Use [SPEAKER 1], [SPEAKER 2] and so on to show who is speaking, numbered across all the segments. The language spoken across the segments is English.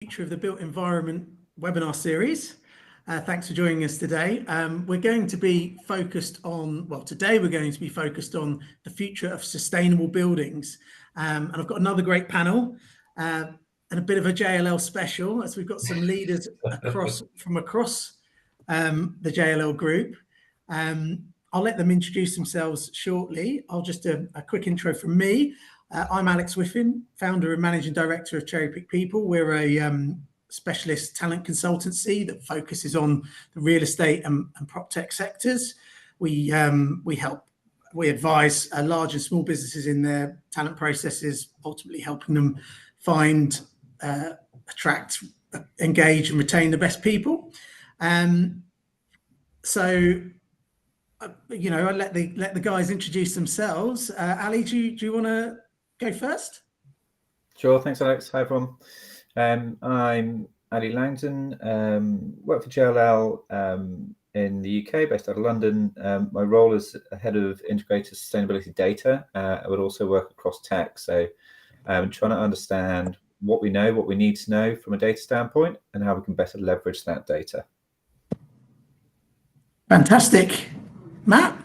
[SPEAKER 1] Future of the Built Environment webinar series. Thanks for joining us today. We're going to be focused on, today we're going to be focused on the future of sustainable buildings. And I've got another great panel and a bit of a JLL special, as we've got some leaders from across the JLL group. I'll let them introduce themselves shortly. I'll just do a quick intro from me. I'm Alex Whiffin, founder and managing director of Cherry Pick People. We're a specialist talent consultancy that focuses on the real estate and prop tech sectors. We advise large and small businesses in their talent processes, ultimately helping them find, attract, engage, and retain the best people. So I'll let the guys introduce themselves. Ali, do you want to go first?
[SPEAKER 2] Sure, thanks, Alex. Hi, everyone. I'm Ali Langton, work for JLL in the UK, based out of London. My role is head of integrated sustainability data. I would also work across tech, so I'm trying to understand what we know, what we need to know from a data standpoint, and how we can better leverage that data.
[SPEAKER 1] Fantastic. Matt?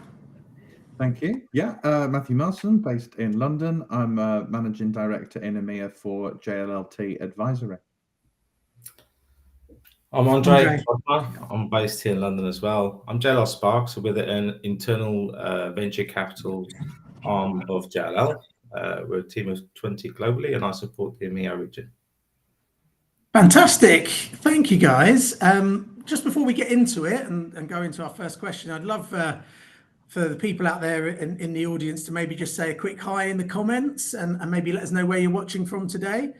[SPEAKER 3] Thank you. Yeah, Matthew Melson, based in London. I'm a managing director in EMEA for JLLT Advisory.
[SPEAKER 4] I'm Andre. I'm based here in London as well. I'm JLL Sparks, with an internal venture capital arm of JLL. We're a team of 20 globally, and I support the EMEA region.
[SPEAKER 1] Fantastic. Thank you, guys. Just before we get into it and go into our first question, I'd love for the people out there in the audience to maybe just say a quick hi in the comments and maybe let us know where you're watching from today.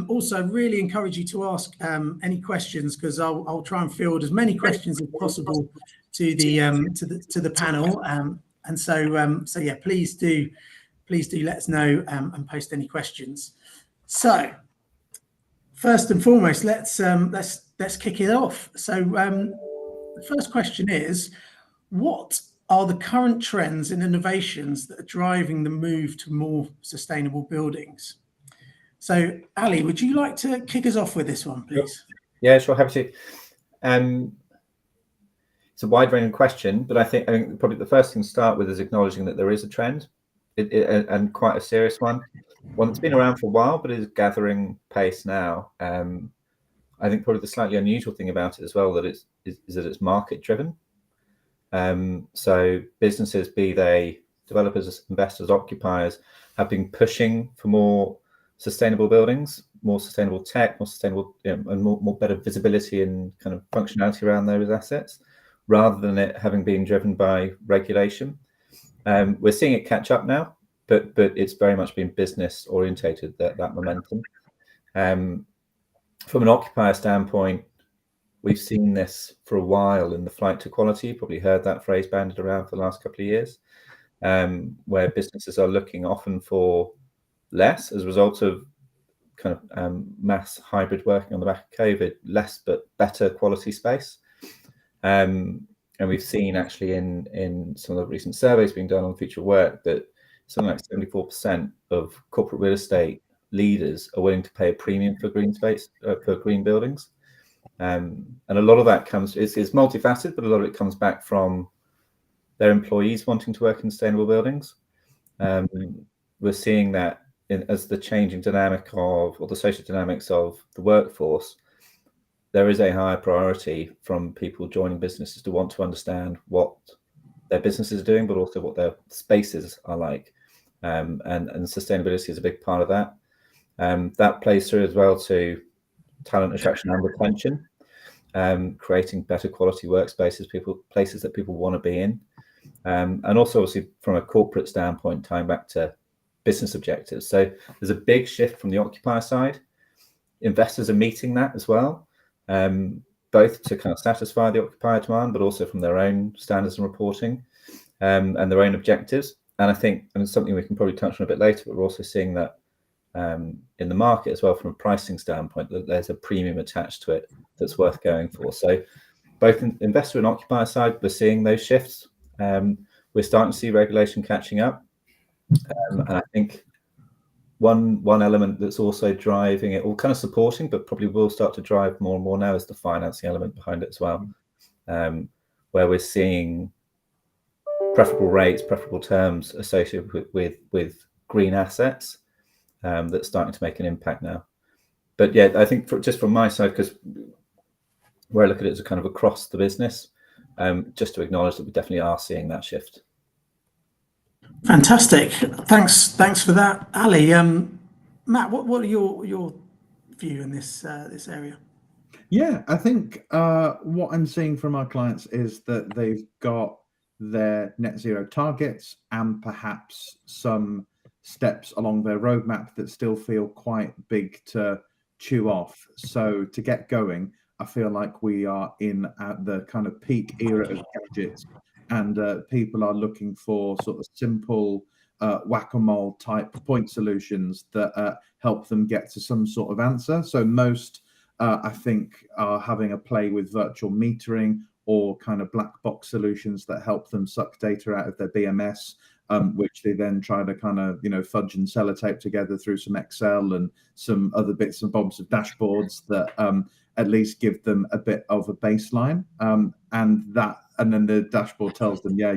[SPEAKER 1] Also, really encourage you to ask any questions, because I'll try and field as many questions as possible to the panel. And so yeah, please do let us know and post any questions. So first and foremost, let's kick it off. So the first question is, what are the current trends and innovations that are driving the move to more sustainable buildings? So, Ali, would you like to kick us off with this one, please?
[SPEAKER 2] Yeah, sure, happy to. It's a wide-ranging question, but I think probably the first thing to start with is acknowledging that there is a trend, and quite a serious one that's been around for a while, but is gathering pace now. I think probably the slightly unusual thing about it as well is that it's market-driven. So businesses, be they developers, investors, occupiers, have been pushing for more sustainable buildings, more sustainable tech, more sustainable, and more better visibility and kind of functionality around those assets, rather than it having been driven by regulation. We're seeing it catch up now, but it's very much been business orientated, that momentum. From an occupier standpoint, we've seen this for a while in the flight to quality. You probably heard that phrase bandied around for the last couple of years, where businesses are looking often for less as a result of kind of mass hybrid working on the back of COVID, less but better quality space. And we've seen actually in some of the recent surveys being done on future work that something like 74% of corporate real estate leaders are willing to pay a premium for green space, for green buildings. And a lot of that is multifaceted, but a lot of it comes back from their employees wanting to work in sustainable buildings. We're seeing that as the changing dynamic or the social dynamics of the workforce, there is a higher priority from people joining businesses to want to understand what their businesses are doing, but also what their spaces are like. And sustainability is a big part of that. That plays through as well to talent attraction and retention, creating better quality workspaces, places that people want to be in. And also obviously from a corporate standpoint, tying back to business objectives. So there's a big shift from the occupier side. Investors are meeting that as well, both to kind of satisfy the occupier demand, but also from their own standards and reporting, and their own objectives. And I think, and it's something we can probably touch on a bit later, but we're also seeing that in the market as well from a pricing standpoint, that there's a premium attached to it that's worth going for. So both investor and occupier side, we're seeing those shifts. We're starting to see regulation catching up. And I think one element that's also driving it, or kind of supporting, but probably will start to drive more and more now, is the financing element behind it as well, where we're seeing preferable rates, preferable terms associated with green assets that's starting to make an impact now. But yeah, I think just from my side, because where I look at it as a kind of across the business, just to acknowledge that we definitely are seeing that shift.
[SPEAKER 1] Fantastic. Thanks for that, Ali. Matt, what are your view in this area?
[SPEAKER 3] Yeah, I think what I'm seeing from our clients is that they've got their net zero targets and perhaps some steps along their roadmap that still feel quite big to chew off. So to get going, I feel like we are in at the kind of peak era of gadgets, and people are looking for sort of simple whack-a-mole type point solutions that help them get to some sort of answer. So most I think are having a play with virtual metering or kind of black box solutions that help them suck data out of their BMS, which they then try to kind of, fudge and sellotape together through some Excel and some other bits and bobs of dashboards that at least give them a bit of a baseline. And then the dashboard tells them, yeah,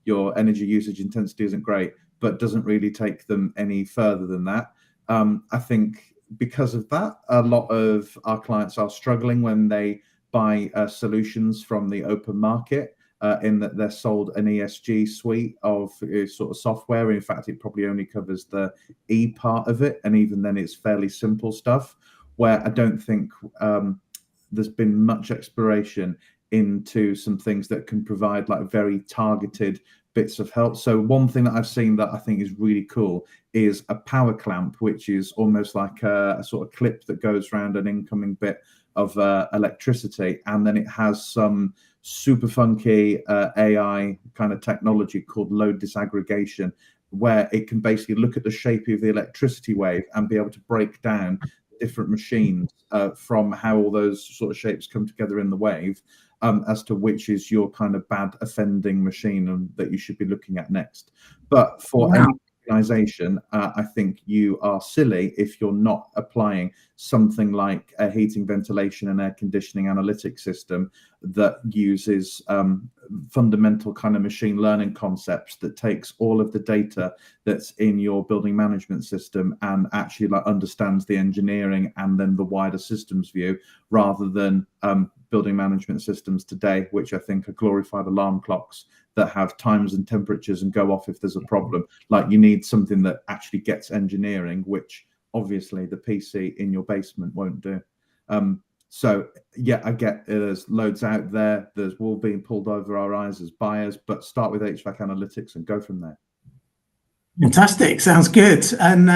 [SPEAKER 3] your energy usage intensity isn't great, but doesn't really take them any further than that. I think because of that, a lot of our clients are struggling when they buy solutions from the open market, in that they're sold an ESG suite of sort of software. In fact, it probably only covers the E part of it, and even then it's fairly simple stuff, where I don't think there's been much exploration into some things that can provide like very targeted bits of help. So one thing that I've seen that I think is really cool is a power clamp, which is almost like a sort of clip that goes around an incoming bit of electricity, and then it has some super funky AI kind of technology called load disaggregation, where it can basically look at the shape of the electricity wave and be able to break down different machines from how all those sort of shapes come together in the wave, as to which is your kind of bad offending machine and that you should be looking at next. But for any organization, I think you are silly if you're not applying something like a heating, ventilation and air conditioning analytics system that uses fundamental kind of machine learning concepts that takes all of the data that's in your building management system and actually like understands the engineering and then the wider systems view, rather than building management systems today, which I think are glorified alarm clocks that have times and temperatures and go off if there's a problem. Like, you need something that actually gets engineering, which obviously the PC in your basement won't do. So yeah, I get there's loads out there. There's wool being pulled over our eyes as buyers, but start with HVAC analytics and go from there.
[SPEAKER 1] Fantastic, sounds good. And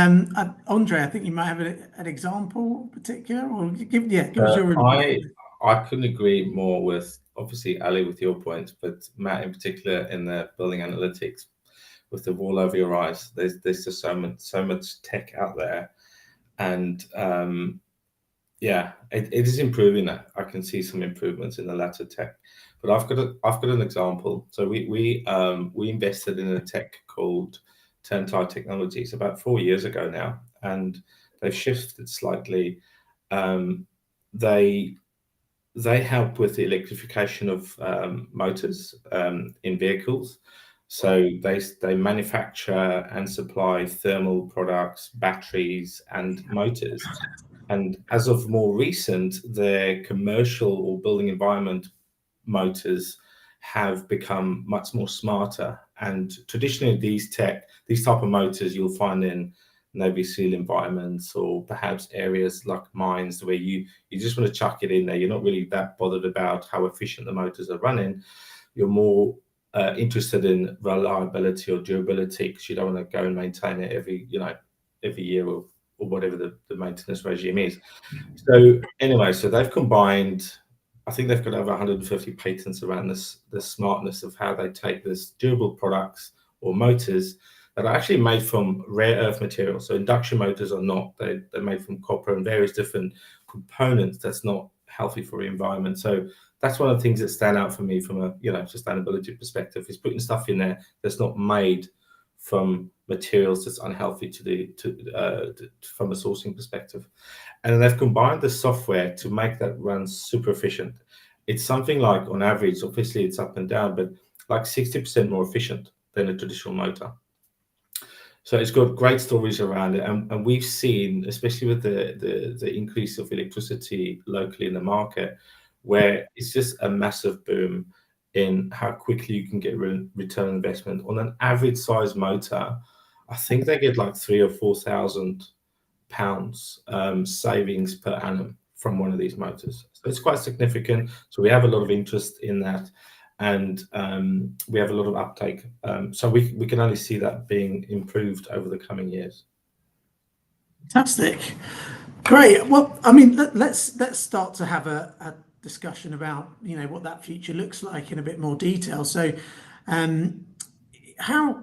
[SPEAKER 1] Andre, I think you might have an example in particular, or give us your review.
[SPEAKER 4] I couldn't agree more with, obviously, Ali, with your points, but Matt in particular in the building analytics with the wall over your eyes. There's just so much tech out there, and yeah, it is improving. I can see some improvements in the latter tech, but I've got an example. So we invested in a tech called Turntide Technologies about 4 years ago now, and they've shifted slightly. They help with the electrification of motors in vehicles. So they manufacture and supply thermal products, batteries, and motors. And as of more recent, their commercial or building environment motors have become much more smarter. And traditionally, these type of motors you'll find in Navy SEAL environments, or perhaps areas like mines where you just want to chuck it in there. You're not really that bothered about how efficient the motors are running. You're more interested in reliability or durability, because you don't want to go and maintain it every year or whatever the maintenance regime is. So anyway, so they've combined, I think they've got over 150 patents around the smartness of how they take this durable products or motors that are actually made from rare earth materials. So induction motors are not, they're made from copper and various different components that's not healthy for the environment. So that's one of the things that stand out for me from a sustainability perspective, is putting stuff in there that's not made from materials that's unhealthy from a sourcing perspective. And then they've combined the software to make that run super efficient. It's something like, on average, obviously it's up and down, but like 60% more efficient than a traditional motor. So it's got great stories around it, and we've seen, especially with the increase of electricity locally in the market, where it's just a massive boom in how quickly you can get return on investment. On an average size motor, I think they get like £3,000 or £4,000 savings per annum from one of these motors. So it's quite significant. So we have a lot of interest in that, and we have a lot of uptake. So we can only see that being improved over the coming years.
[SPEAKER 1] Fantastic, great. Well, I mean, let's start to have a discussion about what that future looks like in a bit more detail. So, how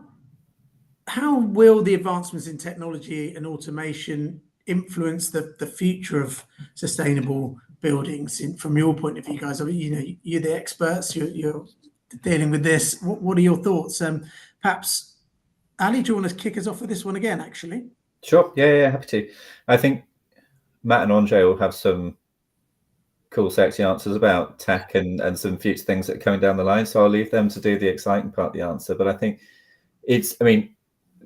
[SPEAKER 1] will the advancements in technology and automation influence the future of sustainable buildings from your point of view, guys? I mean, you're the experts, you're dealing with this. What are your thoughts? Perhaps Ali, do you want to kick us off with this one again, actually?
[SPEAKER 2] Sure, yeah, happy to. I think Matt and Andre will have some cool, sexy answers about tech and some future things that are coming down the line. So I'll leave them to do the exciting part of the answer. But I think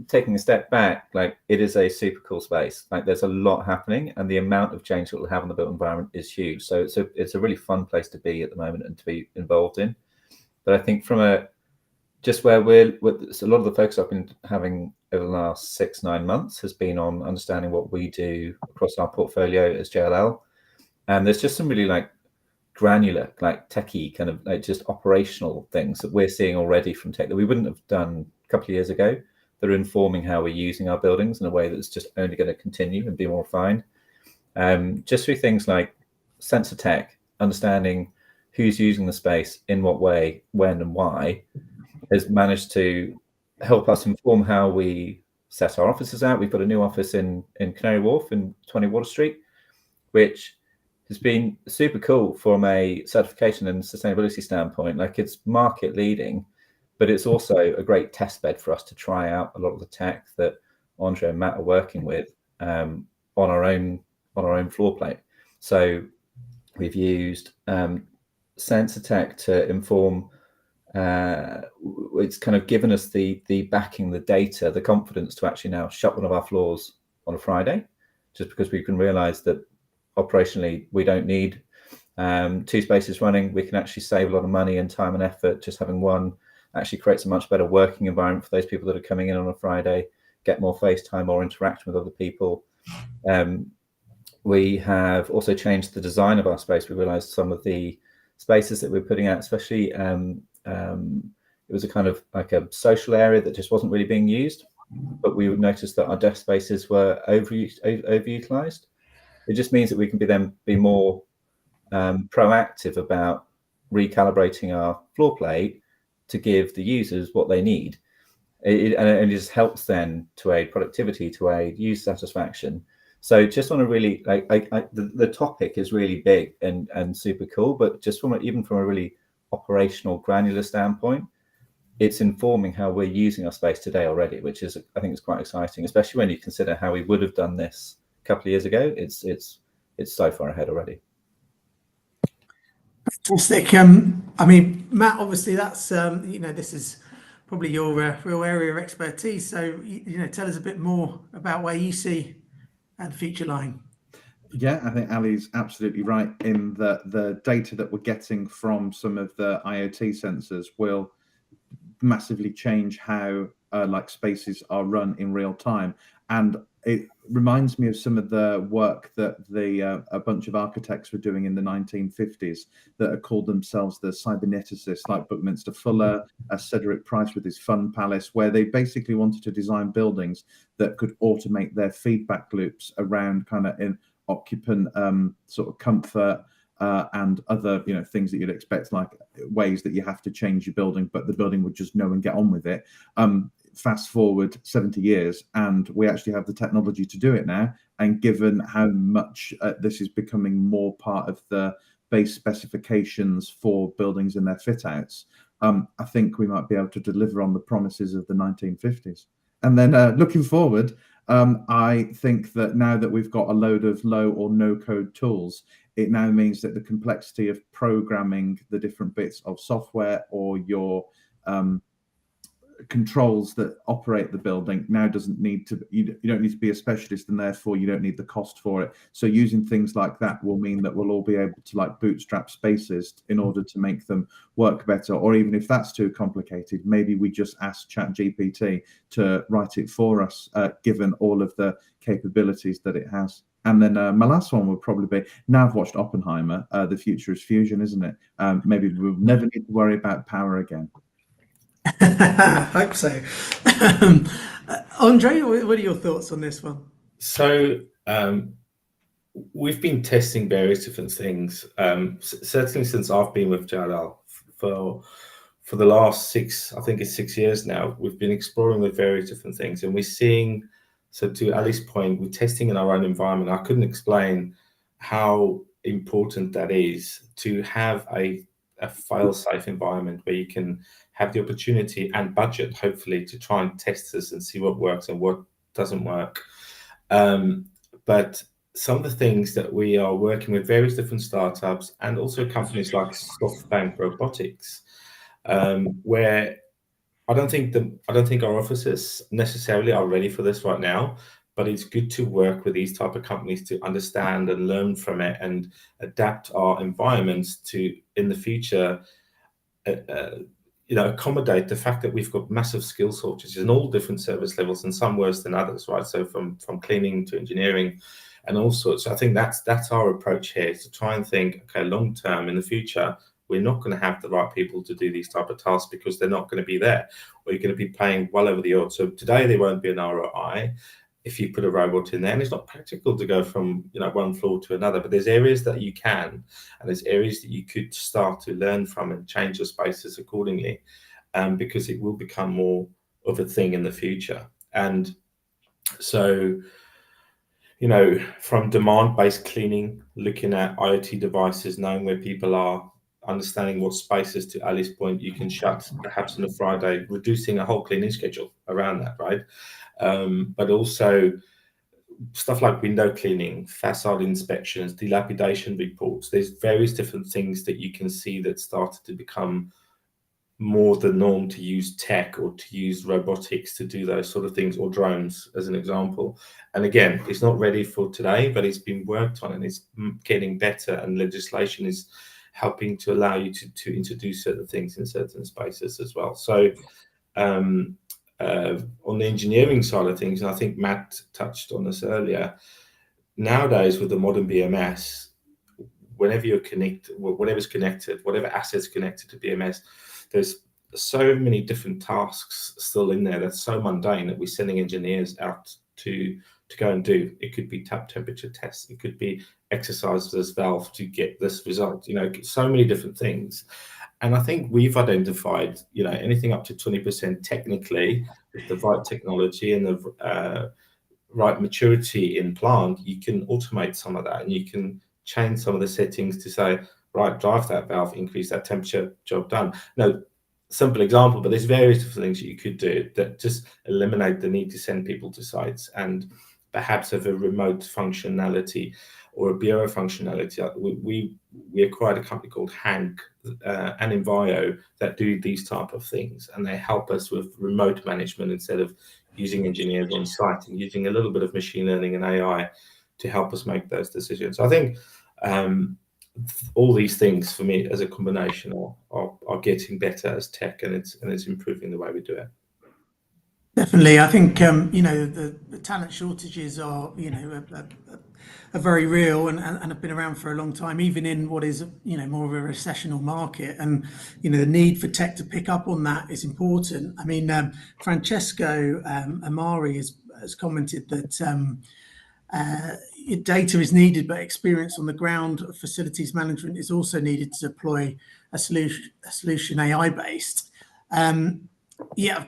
[SPEAKER 2] taking a step back, like, it is a super cool space. Like, there's a lot happening, and the amount of change that will have on the built environment is huge. So it's a really fun place to be at the moment and to be involved in. But I think from just where a lot of the focus I've been having over the last 6-9 months has been on understanding what we do across our portfolio as JLL. And there's just some really granular, techie kind of just operational things that we're seeing already from tech that we wouldn't have done a couple of years ago, that are informing how we're using our buildings in a way that's just only going to continue and be more refined. Just through things like sensor tech, understanding who's using the space, in what way, when and why, has managed to help us inform how we set our offices out. We've got a new office in Canary Wharf in 20 Water Street, which has been super cool from a certification and sustainability standpoint. Like, it's market leading, but it's also a great test bed for us to try out a lot of the tech that Andre and Matt are working with on our own floor plate. So we've used sensor tech to inform. It's kind of given us the backing, the data, the confidence to actually now shut one of our floors on a Friday, just because we can realize that operationally we don't need 2 spaces running. We can actually save a lot of money and time and effort. Just having one actually creates a much better working environment for those people that are coming in on a Friday, get more face time or interaction with other people. We have also changed the design of our space. We realized some of the spaces that we're putting out, especially it was a kind of like a social area that just wasn't really being used, but we would notice that our desk spaces were overutilized. It just means that we can be more proactive about recalibrating our floor plate to give the users what they need. And it just helps then to aid productivity, to aid user satisfaction. So just on a really the topic is really big and super cool, but just even from a really operational granular standpoint, it's informing how we're using our space today already, which is, I think, is quite exciting, especially when you consider how we would have done this a couple of years ago. It's so far ahead already.
[SPEAKER 1] Fantastic. I mean, Matt, obviously that's this is probably your real area of expertise. So tell us a bit more about where you see the future lying.
[SPEAKER 3] Yeah, I think Ali's absolutely right in that the data that we're getting from some of the IoT sensors will massively change how spaces are run in real time. And it reminds me of some of the work that a bunch of architects were doing in the 1950s that called themselves the cyberneticists, like Buckminster Fuller, Cedric Price with his Fun Palace, where they basically wanted to design buildings that could automate their feedback loops around kind of in occupant sort of comfort and other things that you'd expect, like ways that you have to change your building, but the building would just know and get on with it. Fast forward 70 years, and we actually have the technology to do it now. And given how much this is becoming more part of the base specifications for buildings and their fit outs, I think we might be able to deliver on the promises of the 1950s. And then looking forward, I think that now that we've got a load of low or no code tools, it now means that the complexity of programming the different bits of software or your controls that operate the building now doesn't need to, you don't need to be a specialist, and therefore you don't need the cost for it. So using things like that will mean that we'll all be able to like bootstrap spaces in order to make them work better. Or even if that's too complicated, maybe we just ask ChatGPT to write it for us, given all of the capabilities that it has. And then my last one would probably be, now I've watched Oppenheimer, the future is fusion, isn't it? Maybe we'll never need to worry about power again.
[SPEAKER 1] I hope so. Andre, what are your thoughts on this one?
[SPEAKER 4] So we've been testing various different things, certainly since I've been with JLL for the last 6 years now. We've been exploring with various different things, and we're seeing, so to Ali's point, we're testing in our own environment. I couldn't explain how important that is to have a fail-safe environment where you can have the opportunity and budget, hopefully, to try and test this and see what works and what doesn't work. But some of the things that we are working with various different startups and also companies like SoftBank Robotics, where I don't think our offices necessarily are ready for this right now, but it's good to work with these type of companies to understand and learn from it and adapt our environments to, in the future, accommodate the fact that we've got massive skill shortages in all different service levels, and some worse than others, right? So from cleaning to engineering and all sorts. So I think that's our approach here, is to try and think, okay, long term in the future, we're not going to have the right people to do these type of tasks because they're not going to be there, or you're going to be paying well over the odds. So today there won't be an ROI if you put a robot in there, and it's not practical to go from one floor to another. But there's areas that you can, and there's areas that you could start to learn from and change your spaces accordingly, because it will become more of a thing in the future. And so, from demand-based cleaning, looking at IoT devices, knowing where people are, understanding what spaces, to Ali's point, you can shut perhaps on a Friday, reducing a whole cleaning schedule around that, right? But also stuff like window cleaning, facade inspections, dilapidation reports. There's various different things that you can see that started to become more the norm, to use tech or to use robotics to do those sort of things, or drones as an example. And again, it's not ready for today, but it's been worked on and it's getting better, and legislation is helping to allow you to introduce certain things in certain spaces as well. So on the engineering side of things, and I think Matt touched on this earlier, nowadays with the modern BMS, whenever you're connected, whatever's connected, whatever asset's connected to BMS, there's so many different tasks still in there that's so mundane that we're sending engineers out to go and do. It could be tap temperature tests, it could be exercise this valve to get this result, so many different things. And I think we've identified, anything up to 20% technically, with the right technology and the right maturity in plant, you can automate some of that, and you can change some of the settings to say, right, drive that valve, increase that temperature, job done. No, simple example, but there's various different things that you could do that just eliminate the need to send people to sites, and perhaps have a remote functionality or a bureau functionality. We acquired a company called Hank and Envio that do these type of things, and they help us with remote management instead of using engineers on site, and using a little bit of machine learning and AI to help us make those decisions. I think all these things for me as a combination are getting better as tech, and it's improving the way we do it.
[SPEAKER 1] Definitely. I think, the talent shortages are, are very real and have been around for a long time, even in what is, more of a recessional market. And, the need for tech to pick up on that is important. I mean, Francesco Amari has commented that data is needed, but experience on the ground of facilities management is also needed to deploy a solution AI-based. Yeah.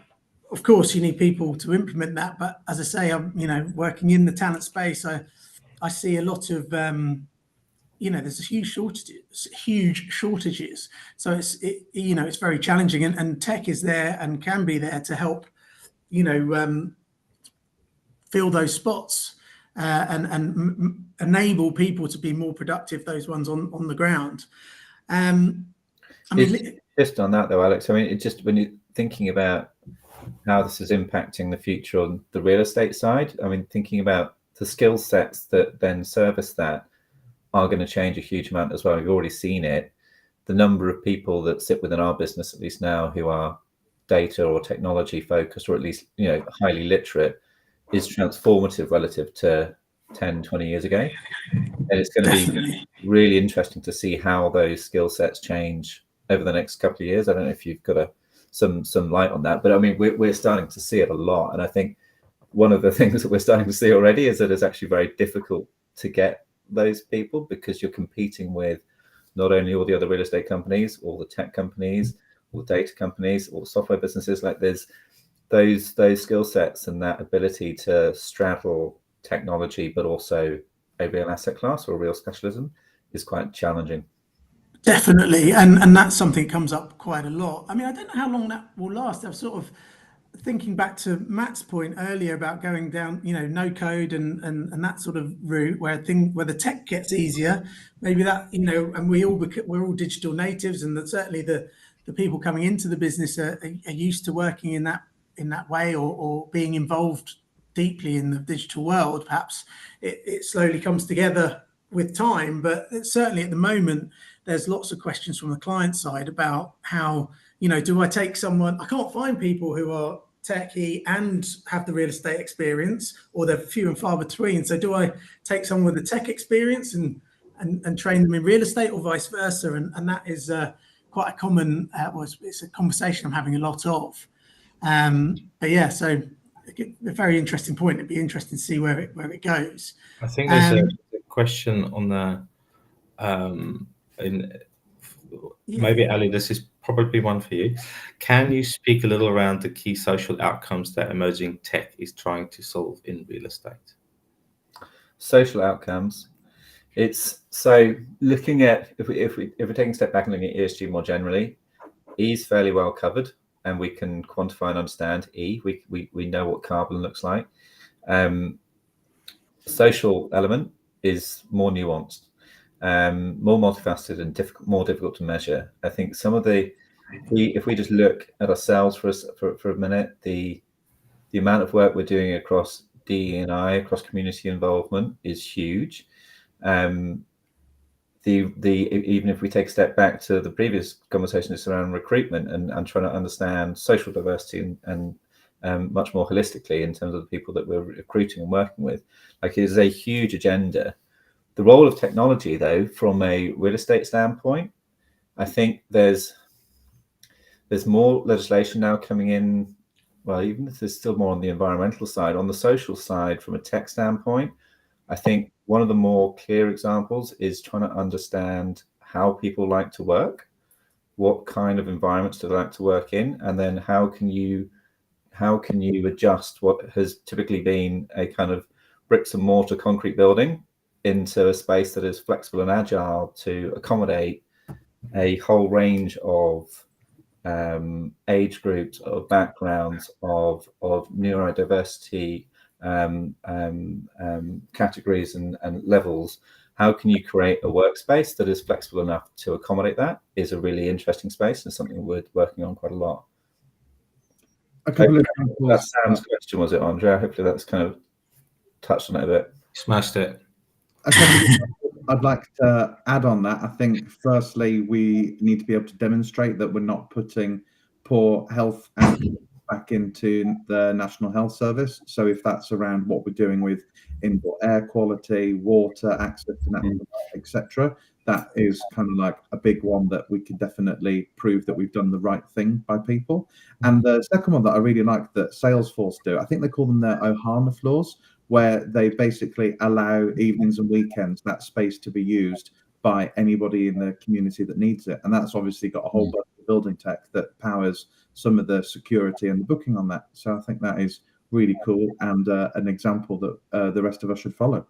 [SPEAKER 1] Of course, you need people to implement that, but as I say, I'm working in the talent space. I see a lot of there's huge shortages. So it's very challenging, and tech is there and can be there to help fill those spots and enable people to be more productive, those ones on the ground. I mean,
[SPEAKER 2] just on that though, Alex, I mean, it just, when you're thinking about how this is impacting the future on the real estate side, I mean, thinking about the skill sets that then service that are going to change a huge amount as well. We've already seen it. The number of people that sit within our business, at least now, who are data or technology focused, or at least, you know, highly literate, is transformative relative to 10, 20 years ago. And it's going to be really interesting to see how those skill sets change over the next couple of years. I don't know if you've got some light on that, but I mean, we're starting to see it a lot. And I think one of the things that we're starting to see already is that it's actually very difficult to get those people, because you're competing with not only all the other real estate companies, all the tech companies, all the data companies, all the software businesses. Like, there's those skill sets and that ability to straddle technology, but also a real asset class or a real specialism, is quite challenging.
[SPEAKER 1] Definitely, and that's something that comes up quite a lot. I mean, I don't know how long that will last. I'm sort of thinking back to Matt's point earlier about going down, you know, no code and that sort of route where the tech gets easier. Maybe that, you know, and we're all digital natives, and that certainly the people coming into the business are used to working in that way, or being involved deeply in the digital world. Perhaps it slowly comes together with time, but certainly at the moment there's lots of questions from the client side about how, you know, do I take someone? I can't find people who are techie and have the real estate experience, or they're few and far between. So do I take someone with the tech experience and train them in real estate, or vice versa? And that is quite a common, it's a conversation I'm having a lot of. But yeah, so a very interesting point. It'd be interesting to see where it goes.
[SPEAKER 4] I think there's a question on the maybe Ali, this is probably one for you. Can you speak a little around the key social outcomes that emerging tech is trying to solve in real estate?
[SPEAKER 2] Social outcomes. It's so looking at, if we're taking a step back and looking at ESG more generally, E is fairly well covered, and we can quantify and understand E. We know what carbon looks like. Social element is more nuanced, more multifaceted, and more difficult to measure. I think some of if we just look at ourselves for a minute, the amount of work we're doing across DE&I, across community involvement, is huge. Even if we take a step back to the previous conversation, it's around recruitment and trying to understand social diversity and much more holistically in terms of the people that we're recruiting and working with. Like, it is a huge agenda. The role of technology, though, from a real estate standpoint, I think there's more legislation now coming in. Well, even if there's still more on the environmental side, on the social side, from a tech standpoint, I think one of the more clear examples is trying to understand how people like to work, what kind of environments do they like to work in, and then how can you adjust what has typically been a kind of bricks and mortar concrete building into a space that is flexible and agile to accommodate a whole range of age groups, of backgrounds, of neurodiversity, categories and levels. How can you create a workspace that is flexible enough to accommodate that? Is a really interesting space, and something we're working on quite a lot.
[SPEAKER 3] A couple of
[SPEAKER 2] that's Sam's question, was it, Andrea? Hopefully that's kind of touched on it a bit.
[SPEAKER 4] Smashed it.
[SPEAKER 3] I'd like to add on that. I think firstly, we need to be able to demonstrate that we're not putting poor health back into the National Health Service. So if that's around what we're doing with indoor air quality, water, access to natural light, etc., that is kind of like a big one that we could definitely prove that we've done the right thing by people. And the second one that I really like that Salesforce do, I think they call them their Ohana floors, where they basically allow evenings and weekends that space to be used by anybody in the community that needs it. And that's obviously got a whole bunch of building tech that powers some of the security and the booking on that. So I think that is really cool, and an example that the rest of us should follow.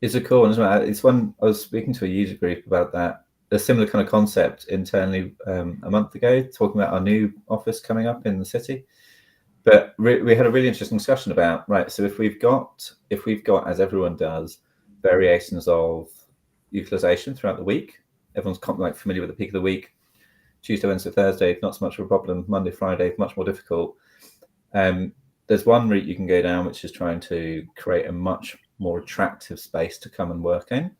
[SPEAKER 2] It's a cool one, isn't it? It's one, I was speaking to a user group about that, a similar kind of concept internally a month ago, talking about our new office coming up in the city. But we had a really interesting discussion about, right, so if we've got, as everyone does, variations of utilization throughout the week, everyone's like familiar with the peak of the week. Tuesday, Wednesday, Thursday, not so much of a problem. Monday, Friday, much more difficult. There's one route you can go down, which is trying to create a much more attractive space to come and work in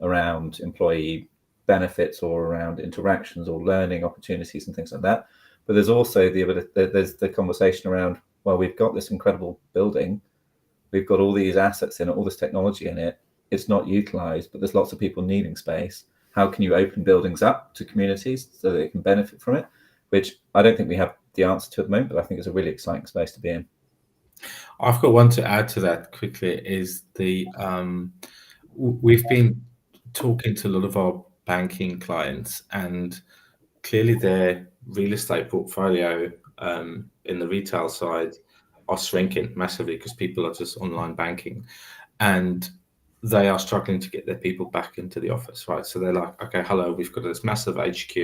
[SPEAKER 2] around employee benefits or around interactions or learning opportunities and things like that. But there's also there's the conversation around, well, we've got this incredible building, we've got all these assets in it, all this technology in it, it's not utilized, but there's lots of people needing space. How can you open buildings up to communities so they can benefit from it? Which I don't think we have the answer to at the moment, but I think it's a really exciting space to be in.
[SPEAKER 4] I've got one to add to that quickly, is we've been talking to a lot of our banking clients, and clearly their real estate portfolio in the retail side are shrinking massively because people are just online banking, and they are struggling to get their people back into the office, right? So they're like, okay, hello, we've got this massive HQ,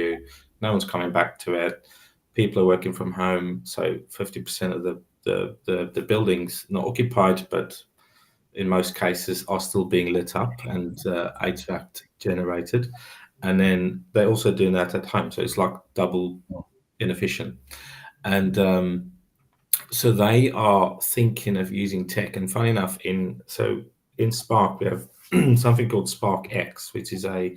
[SPEAKER 4] no one's coming back to it, people are working from home, so 50% of the buildings not occupied, but in most cases are still being lit up and HVAC generated. And then they're also doing that at home, so it's like double inefficient. And so they are thinking of using tech. And funny enough, in Spark we have something called Spark X, which is a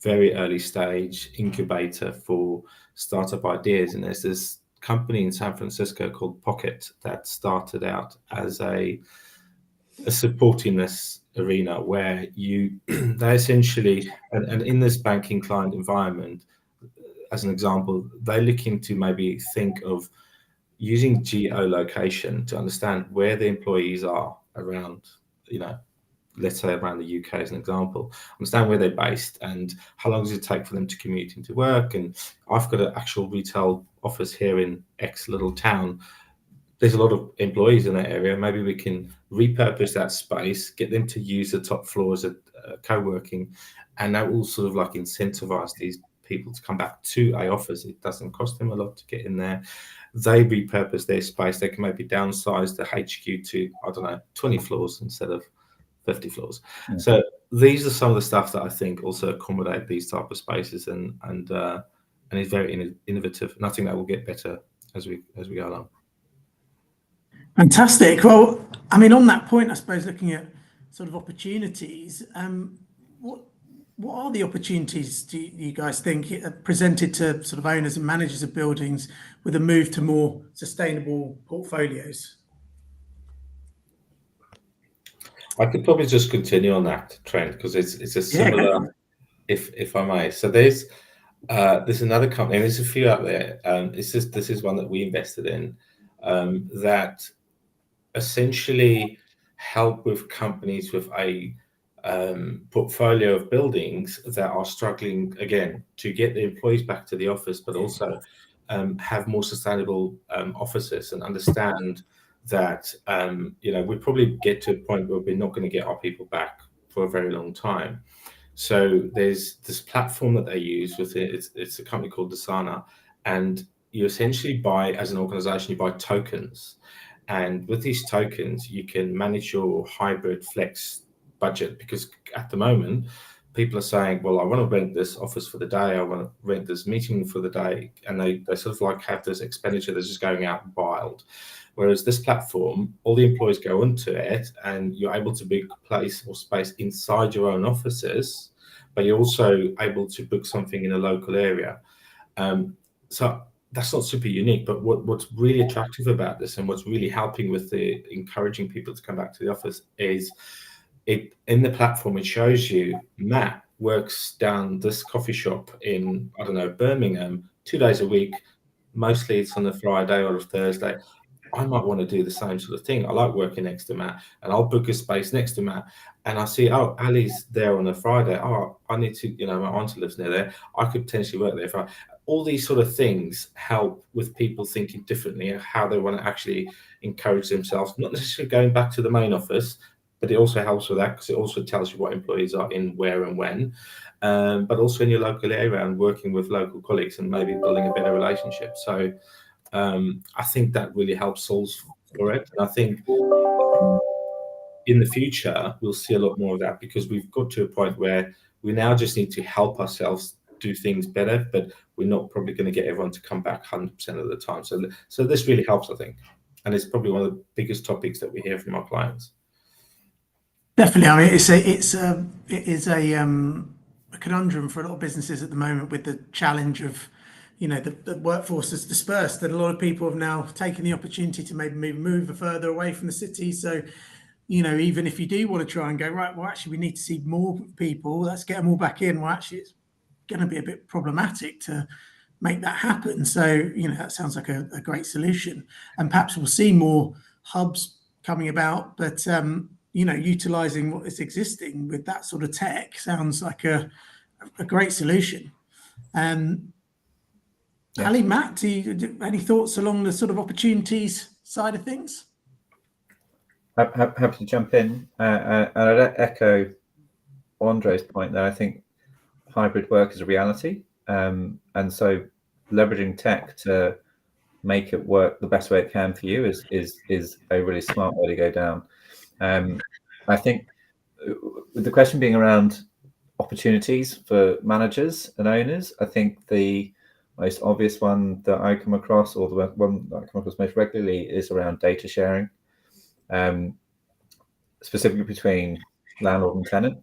[SPEAKER 4] very early stage incubator for startup ideas. And there's this company in San Francisco called Pocket that started out as a supporting this arena where they essentially, and in this banking client environment, as an example, they're looking to maybe think of using geolocation to understand where the employees are around, let's say around the UK as an example, understand where they're based and how long does it take for them to commute into work. And I've got an actual retail office here in X little town. There's a lot of employees in that area. Maybe we can repurpose that space, get them to use the top floors at co-working, and that will sort of like incentivize these people to come back to a office. It doesn't cost them a lot to get in there. They repurpose their space. They can maybe downsize the HQ to, 20 floors instead of 50 floors. Yeah. So these are some of the stuff that I think also accommodate these type of spaces, and it's very innovative. And I think that will get better as we go along.
[SPEAKER 1] Fantastic. Well, I mean, on that point, I suppose looking at sort of opportunities, what are the opportunities do you guys think presented to sort of owners and managers of buildings with a move to more sustainable portfolios?
[SPEAKER 4] I could probably just continue on that trend because it's a similar, if I may. So there's another company, and there's a few out there. This is one that we invested in that essentially help with companies with a portfolio of buildings that are struggling again to get the employees back to the office, but also have more sustainable offices, and understand that we probably get to a point where we're not going to get our people back for a very long time. So there's this platform that they use with it. It's a company called Asana, and you essentially buy, as an organization, you buy tokens. And with these tokens, you can manage your hybrid flex budget, because at the moment, people are saying, well, I want to rent this office for the day, I want to rent this meeting for the day, and they sort of like have this expenditure that's just going out wild. Whereas this platform, all the employees go into it, and you're able to book place or space inside your own offices, but you're also able to book something in a local area. So that's not super unique, but what's really attractive about this, and what's really helping with the encouraging people to come back to the office, is it in the platform, it shows you Matt works down this coffee shop in, Birmingham 2 days a week. Mostly it's on a Friday or a Thursday. I might want to do the same sort of thing. I like working next to Matt, and I'll book a space next to Matt. And I see, oh, Ali's there on a Friday. Oh, I need to, my auntie lives near there. I could potentially work there. All these sort of things help with people thinking differently and how they want to actually encourage themselves, not necessarily going back to the main office, but it also helps with that because it also tells you what employees are in where and when, but also in your local area and working with local colleagues and maybe building a better relationship. So I think that really helps solve for it. And I think in the future, we'll see a lot more of that, because we've got to a point where we now just need to help ourselves do things better, but we're not probably going to get everyone to come back 100% of the time. So this really helps, I think. And it's probably one of the biggest topics that we hear from our clients.
[SPEAKER 1] Definitely. I mean, it is a conundrum for a lot of businesses at the moment, with the challenge of, the workforce is dispersed, that a lot of people have now taken the opportunity to maybe move further away from the city. So, even if you do want to try and go, right, well, actually, we need to see more people, let's get them all back in. Well, actually, it's going to be a bit problematic to make that happen. So, that sounds like a great solution. And perhaps we'll see more hubs coming about, but, utilizing what is existing with that sort of tech sounds like a great solution. Ali, Matt, any thoughts along the sort of opportunities side of things?
[SPEAKER 2] Happy to jump in. And I'd echo Andre's point that I think hybrid work is a reality. And so leveraging tech to make it work the best way it can for you is a really smart way to go down. I think with the question being around opportunities for managers and owners, I think the most obvious one that I come across, or the one that I come across most regularly, is around data sharing, specifically between landlord and tenant,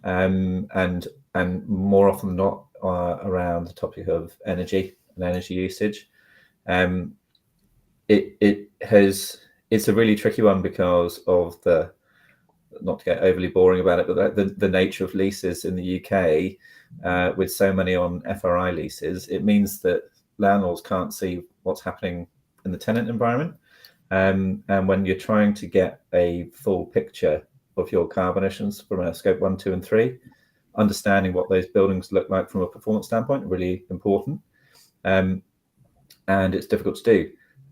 [SPEAKER 2] and more often than not around the topic of energy and energy usage. It's a really tricky one because of the, not to get overly boring about it, but the nature of leases in the UK, with so many on FRI leases, it means that landlords can't see what's happening in the tenant environment. And when you're trying to get a full picture of your carbon emissions from a scope 1, 2, and 3, understanding what those buildings look like from a performance standpoint, really important. And it's difficult to do.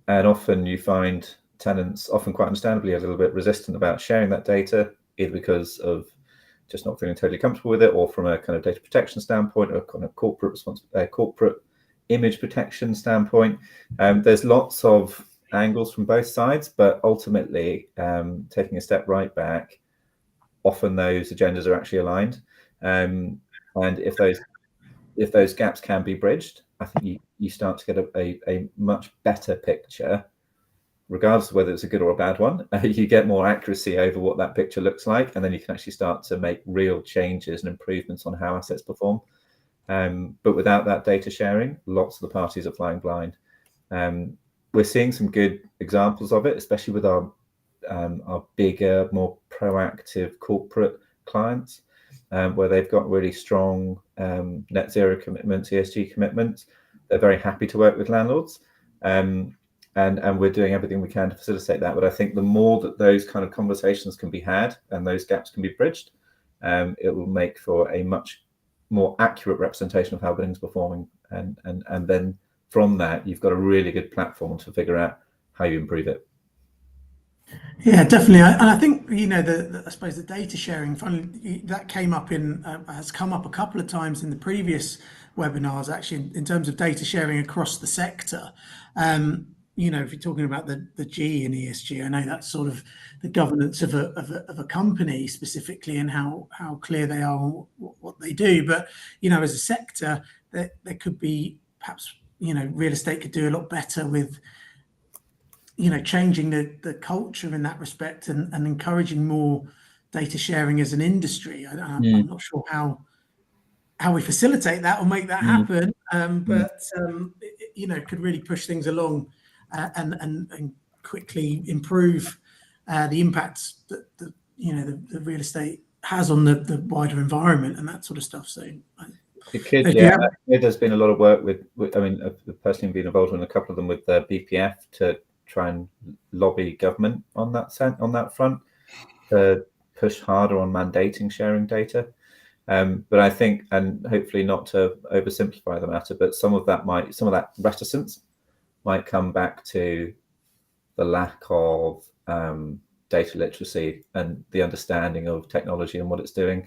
[SPEAKER 2] And often you find tenants, often quite understandably, a little bit resistant about sharing that data, either because of just not feeling totally comfortable with it, or from a kind of data protection standpoint, or kind of corporate image protection standpoint. There's lots of angles from both sides, but ultimately, taking a step right back, often those agendas are actually aligned. And if those gaps can be bridged, I think you start to get a much better picture, regardless of whether it's a good or a bad one. You get more accuracy over what that picture looks like, and then you can actually start to make real changes and improvements on how assets perform. But without that data sharing, lots of the parties are flying blind. We're seeing some good examples of it, especially with our bigger, more proactive corporate clients, where they've got really strong net zero commitments, ESG commitments. They're very happy to work with landlords. And we're doing everything we can to facilitate that. But I think the more that those kind of conversations can be had and those gaps can be bridged, it will make for a much more accurate representation of how buildings are performing. And then from that, you've got a really good platform to figure out how you improve it.
[SPEAKER 1] Yeah, definitely. And I think, I suppose the data sharing, finally, that has come up a couple of times in the previous webinars, actually, in terms of data sharing across the sector. If you're talking about the G in ESG, I know that's sort of the governance of a company specifically, and how clear they are on what they do. But, as a sector, there could be perhaps, real estate could do a lot better with, changing the culture in that respect, and encouraging more data sharing as an industry. I'm not sure how we facilitate that or make that happen, but could really push things along, and quickly improve the impacts that the real estate has on the wider environment and that sort of stuff. So
[SPEAKER 2] it could, yeah. There's been a lot of work with I mean, I've personally been involved in a couple of them with the BPF to try and lobby government on that front, to push harder on mandating sharing data. But I think, and hopefully not to oversimplify the matter, but some of that reticence might come back to the lack of data literacy and the understanding of technology and what it's doing.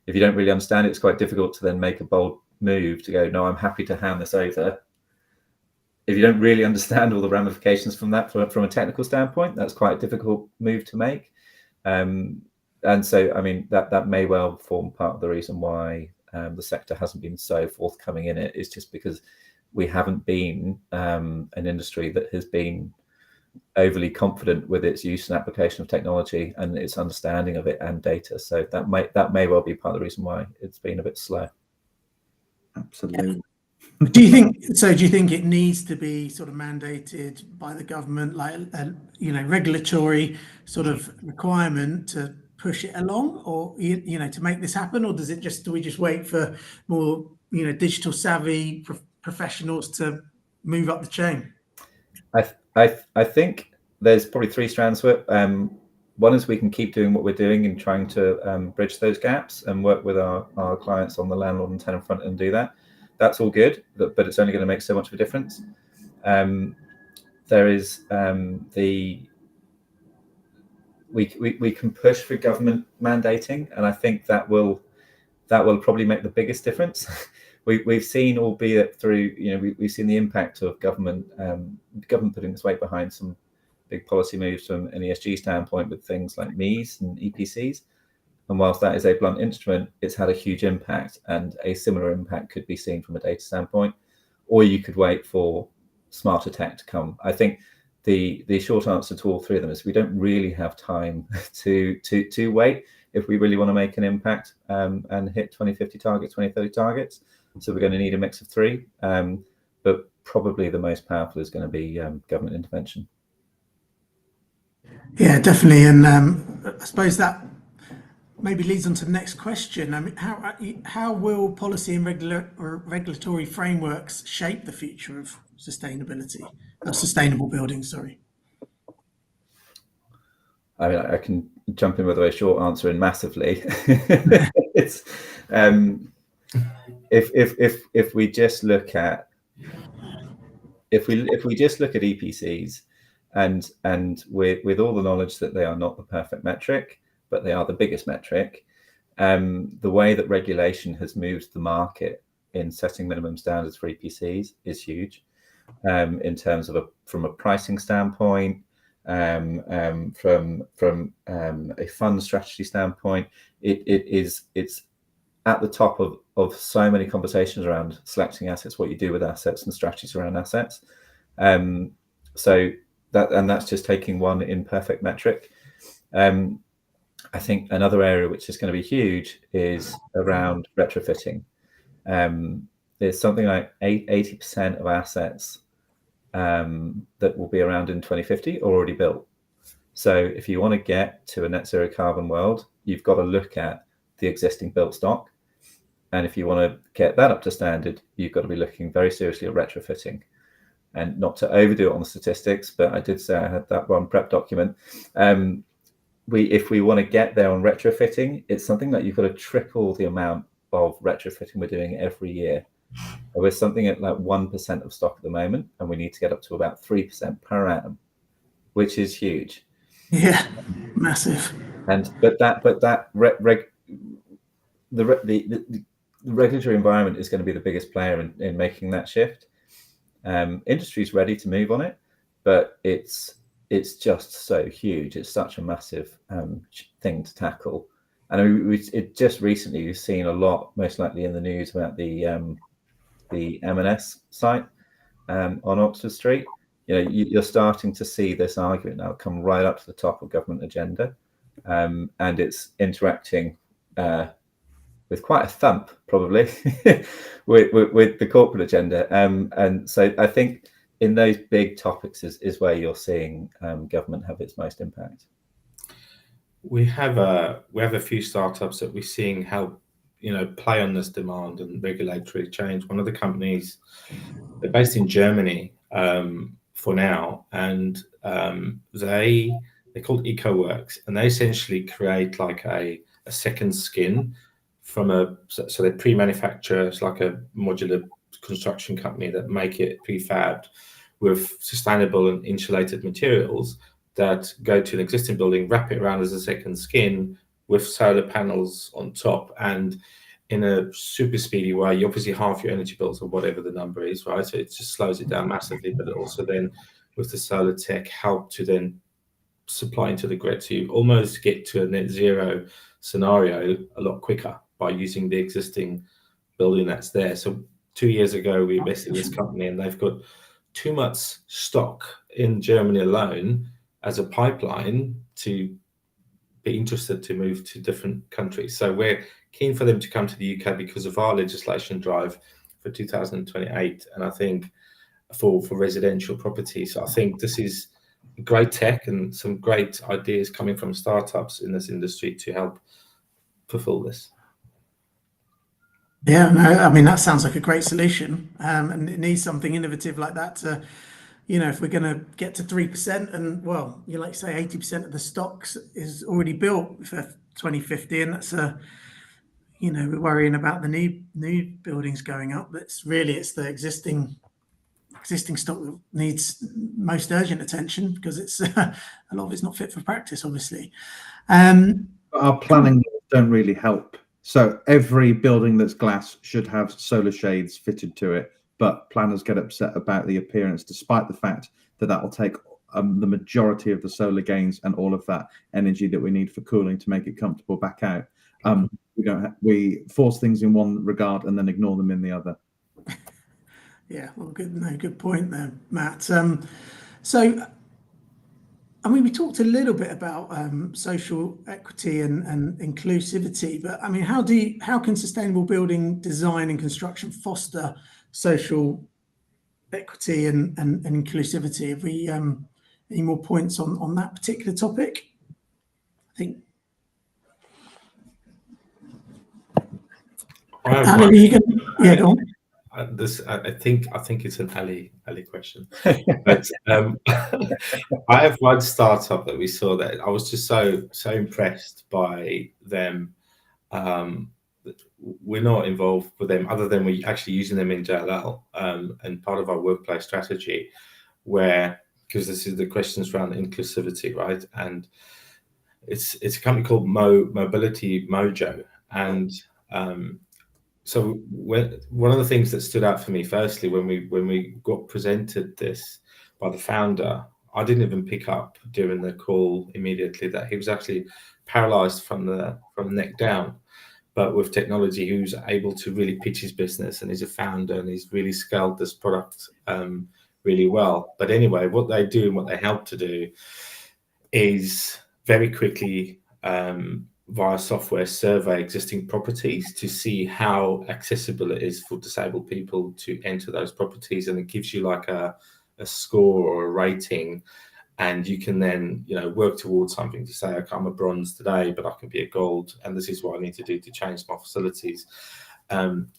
[SPEAKER 2] If you don't really understand it, it's quite difficult to then make a bold move to go, no, I'm happy to hand this over if you don't really understand all the ramifications from that from a technical standpoint, that's quite a difficult move to make. And so, I mean, that may well form part of the reason why the sector hasn't been so forthcoming in it. Is just because we haven't been an industry that has been overly confident with its use and application of technology and its understanding of it and data. So that may well be part of the reason why it's been a bit slow.
[SPEAKER 3] Absolutely.
[SPEAKER 1] Do you think it needs to be sort of mandated by the government, like a regulatory sort of requirement to push it along, or to make this happen, or do we just wait for more digital savvy professionals to move up the chain?
[SPEAKER 2] I think there's probably three strands to it. One is we can keep doing what we're doing and trying to bridge those gaps and work with our clients on the landlord and tenant front and do that. That's all good, but it's only going to make so much of a difference. There is we can push for government mandating, and I think that will probably make the biggest difference. We've seen, albeit through we've seen the impact of government putting its weight behind some big policy moves from an ESG standpoint with things like MEES and EPCs. And whilst that is a blunt instrument, it's had a huge impact, and a similar impact could be seen from a data standpoint. Or you could wait for smarter tech to come. I think the short answer to all three of them is we don't really have time to wait if we really want to make an impact and hit 2050 targets, 2030 targets. So we're going to need a mix of three, but probably the most powerful is going to be government intervention.
[SPEAKER 1] Yeah, definitely. And I suppose that maybe leads on to the next question. I mean, how will policy and regulatory frameworks shape the future of sustainable buildings? Sorry.
[SPEAKER 2] I mean, I can jump in with a very short answer and massively. It's if we just look at EPCs and with all the knowledge that they are not the perfect metric, but they are the biggest metric. The way that regulation has moved the market in setting minimum standards for EPCs is huge. In terms of from a pricing standpoint, from a fund strategy standpoint, it's at the top of so many conversations around selecting assets, what you do with assets, and strategies around assets. So that's just taking one imperfect metric. I think another area which is going to be huge is around retrofitting. There's something like 80% of assets that will be around in 2050 already built. So if you want to get to a net zero carbon world, you've got to look at the existing built stock. And if you want to get that up to standard, you've got to be looking very seriously at retrofitting. And not to overdo it on the statistics, but I did say I had that one prep document. If we want to get there on retrofitting, it's something that you've got to triple the amount of retrofitting we're doing every year. We're something at like 1% of stock at the moment, and we need to get up to about 3% per annum, which is huge.
[SPEAKER 1] Yeah, massive.
[SPEAKER 2] But the regulatory environment is going to be the biggest player in making that shift. Industry's ready to move on it, but it's just so huge. It's such a massive thing to tackle. And I mean, it just recently we've seen a lot, most likely in the news, about the M&S site on Oxford Street. You're starting to see this argument now come right up to the top of government agenda, and it's interacting with quite a thump, probably, with the corporate agenda. And so I think in those big topics is where you're seeing government have its most impact.
[SPEAKER 4] We have a few startups that we're seeing help, play on this demand and regulatory change. One of the companies, they're based in Germany for now, and they're called EcoWorks, and they essentially create like a second skin so they pre-manufacture. It's like a modular construction company that make it prefabbed with sustainable and insulated materials that go to an existing building, wrap it around as a second skin with solar panels on top, and in a super speedy way. You obviously half your energy bills or whatever the number is, right? So it just slows it down massively, but it also then with the solar tech help to then supply into the grid. So you almost get to a net zero scenario a lot quicker by using the existing building that's there. So 2 years ago, we invested in this company and they've got too much stock in Germany alone as a pipeline to be interested to move to different countries. So we're keen for them to come to the UK because of our legislation drive for 2028. And I think for residential properties, I think this is great tech and some great ideas coming from startups in this industry to help fulfill this.
[SPEAKER 1] Yeah, no, I mean, that sounds like a great solution. And it needs something innovative like that to, if we're going to get to 3% and, well, you like say 80% of the stocks is already built for 2050, and that's we're worrying about the new buildings going up. But it's the existing stock that needs most urgent attention because it's a lot of it's not fit for practice, obviously.
[SPEAKER 3] Our planning don't really help. So every building that's glass should have solar shades fitted to it, but planners get upset about the appearance, despite the fact that will take the majority of the solar gains and all of that energy that we need for cooling to make it comfortable back out. We force things in one regard and then ignore them in the other.
[SPEAKER 1] Yeah, well, good point there, Matt. So, I mean, we talked a little bit about social equity and inclusivity, but I mean, how can sustainable building design and construction foster social equity and inclusivity? Have we any more points on that particular topic? I think. Ali, go on.
[SPEAKER 4] I think it's an Ali question, but I have one startup that we saw that I was just so impressed by them. We're not involved with them other than we actually using them in JLL and part of our workplace strategy, because this is the questions around inclusivity, right? And it's a company called Mobility Mojo, and so one of the things that stood out for me, firstly, when we got presented this by the founder, I didn't even pick up during the call immediately that he was actually paralyzed from the neck down. But with technology, he was able to really pitch his business, and he's a founder, and he's really scaled this product really well. But anyway, what they do and what they help to do is very quickly via software survey existing properties to see how accessible it is for disabled people to enter those properties, and it gives you like a score or a rating, and you can then work towards something to say, okay, I'm a bronze today, but I can be a gold, and this is what I need to do to change my facilities. And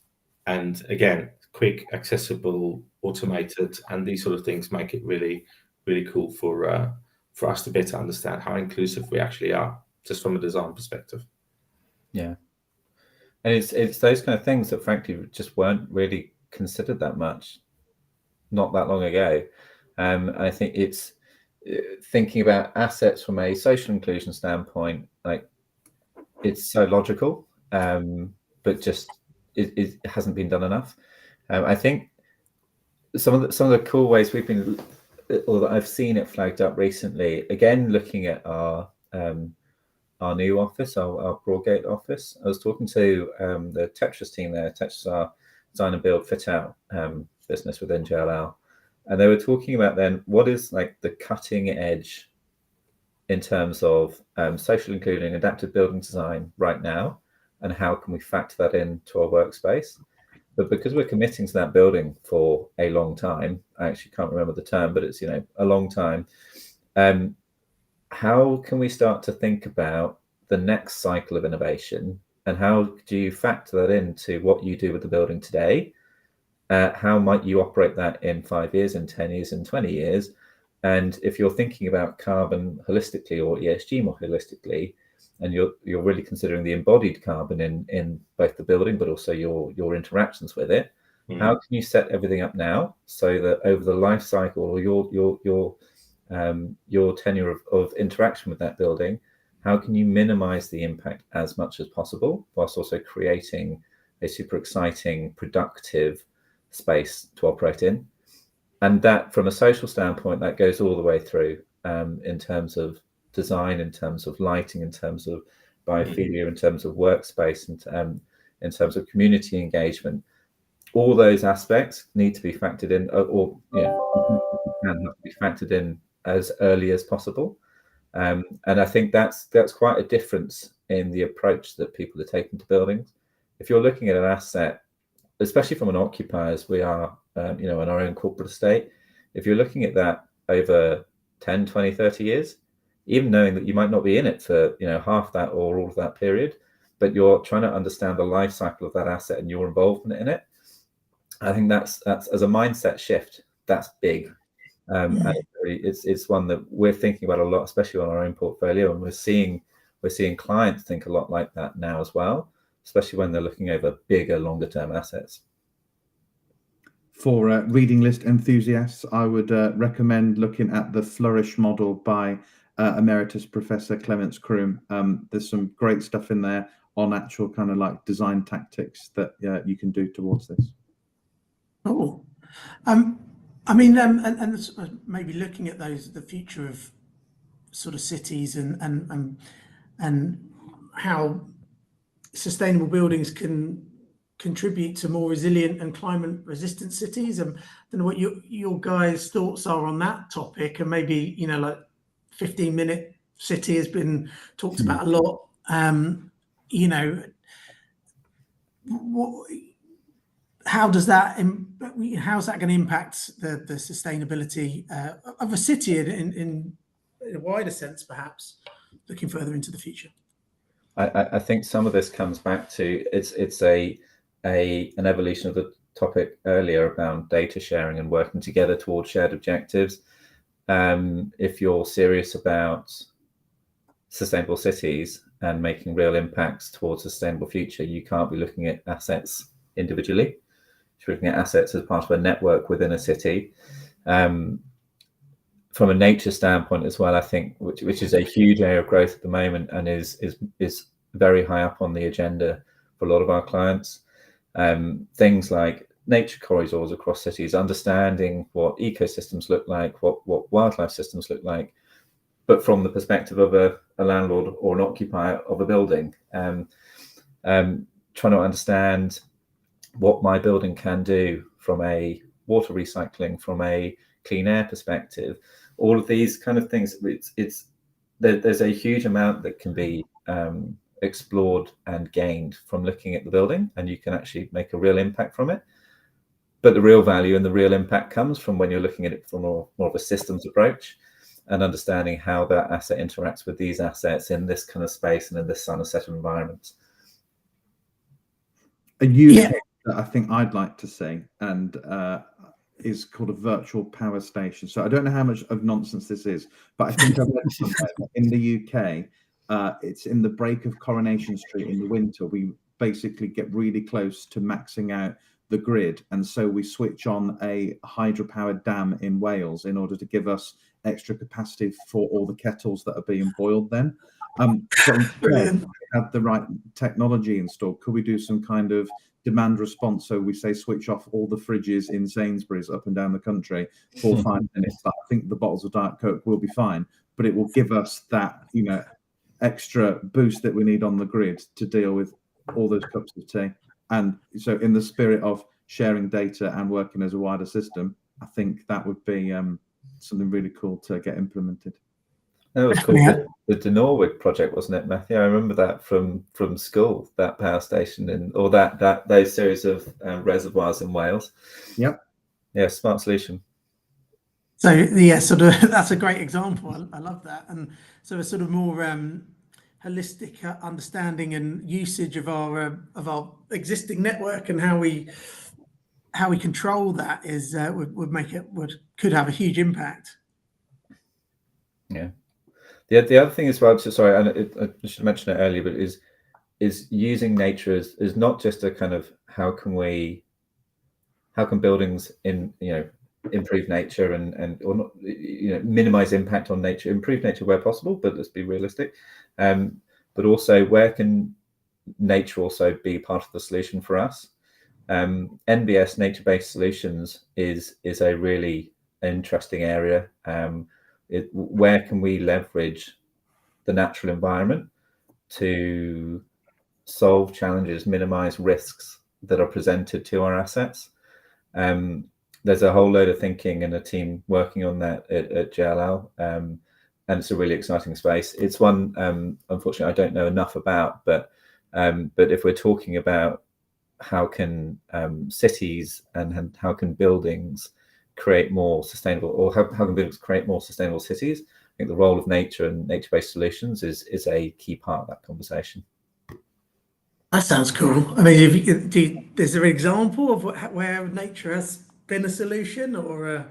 [SPEAKER 4] again, quick, accessible, automated, and these sort of things make it really, really cool for us to better understand how inclusive we actually are, just from a design perspective.
[SPEAKER 2] Yeah, and it's those kind of things that frankly just weren't really considered that much not that long ago. I think it's thinking about assets from a social inclusion standpoint, like it's so logical, but just it hasn't been done enough. I think some of the cool ways we've been, or that I've seen it flagged up recently, again looking at our new office, our Broadgate office. I was talking to the Tetris team there. Tetris are design and build fit out business within JLL, and they were talking about then what is like the cutting edge in terms of social inclusion, adaptive building design right now, and how can we factor that into our workspace. But because we're committing to that building for a long time, I actually can't remember the term, but it's a long time. How can we start to think about the next cycle of innovation, and how do you factor that into what you do with the building today? How might you operate that in 5 years, in 10 years, in 20 years? And if you're thinking about carbon holistically or ESG more holistically, and you're really considering the embodied carbon in both the building, but also your interactions with it, how can you set everything up now so that over the life cycle or your tenure of interaction with that building, how can you minimize the impact as much as possible, whilst also creating a super exciting, productive space to operate in. And that, from a social standpoint, that goes all the way through in terms of design, in terms of lighting, in terms of biophilia, in terms of workspace, and in terms of community engagement. All those aspects need to be factored in, or can have to be factored in as early as possible. And I think that's quite a difference in the approach that people are taking to buildings. If you're looking at an asset, especially from an occupier, as we are, in our own corporate estate, if you're looking at that over 10, 20, 30 years, even knowing that you might not be in it for, half that or all of that period, but you're trying to understand the life cycle of that asset and your involvement in it, I think that's as a mindset shift, that's big. And it's one that we're thinking about a lot, especially on our own portfolio, and we're seeing clients think a lot like that now as well, especially when they're looking over bigger, longer term assets.
[SPEAKER 3] For reading list enthusiasts, I would recommend looking at the Flourish model by Emeritus Professor Clements Kroom. There's some great stuff in there on actual kind of like design tactics that you can do towards this.
[SPEAKER 1] Oh, I mean, and maybe looking at the future of sort of cities and how sustainable buildings can contribute to more resilient and climate resistant cities. I don't know what your guys' thoughts are on that topic, and maybe, like 15-minute city has been talked about a lot. How's that going to impact the sustainability of a city in a wider sense, perhaps looking further into the future?
[SPEAKER 2] I think some of this comes back to it's an evolution of the topic earlier around data sharing and working together towards shared objectives. If you're serious about sustainable cities and making real impacts towards a sustainable future, you can't be looking at assets individually. You're looking at assets as part of a network within a city. From a nature standpoint as well, I think, which is a huge area of growth at the moment and is very high up on the agenda for a lot of our clients. Things like nature corridors across cities, understanding what ecosystems look like, what wildlife systems look like, but from the perspective of a landlord or an occupier of a building. Trying to understand what my building can do from a water recycling, from a clean air perspective, all of these kind of things. There's a huge amount that can be explored and gained from looking at the building, and you can actually make a real impact from it. But the real value and the real impact comes from when you're looking at it from more of a systems approach and understanding how that asset interacts with these assets in this kind of space and in this kind of set of environments.
[SPEAKER 3] A use case that I think I'd like to see and is called a virtual power station. So I don't know how much of nonsense this is, but I think I've read somewhere that in the UK, it's in the break of Coronation Street in the winter. We basically get really close to maxing out the grid, and so we switch on a hydropowered dam in Wales in order to give us extra capacity for all the kettles that are being boiled then. So instead, we have the right technology installed. Could we do some kind of demand response? So we say switch off all the fridges in Sainsbury's up and down the country for 5 minutes. I think the bottles of Diet Coke will be fine, but it will give us that, extra boost that we need on the grid to deal with all those cups of tea. And so in the spirit of sharing data and working as a wider system, I think that would be something really cool to get implemented.
[SPEAKER 2] That was cool. The De Norwich project, wasn't it, Matthew? I remember that from school, that power station or those series of reservoirs in Wales.
[SPEAKER 3] Yep.
[SPEAKER 2] Yeah, smart solution.
[SPEAKER 1] So yeah, sort of that's a great example. I love that. And so a sort of more holistic understanding and usage of our existing network and how we control that is could have a huge impact.
[SPEAKER 2] Yeah. The other thing as well, sorry, and I should mention it earlier, but is using nature is not just a kind of how can buildings improve nature and or not, minimize impact on nature, improve nature where possible, but let's be realistic. But also where can nature also be part of the solution for us. NBS, nature-based solutions, is a really interesting area. Where can we leverage the natural environment to solve challenges, minimize risks that are presented to our assets? There's a whole load of thinking and a team working on that at JLL, and it's a really exciting space. It's one, unfortunately, I don't know enough about, but if we're talking about how can cities and how can buildings create more sustainable, or how can buildings create more sustainable cities, I think the role of nature and nature-based solutions is a key part of that conversation.
[SPEAKER 1] That sounds cool. I mean, is there an example of where nature has been a solution, or?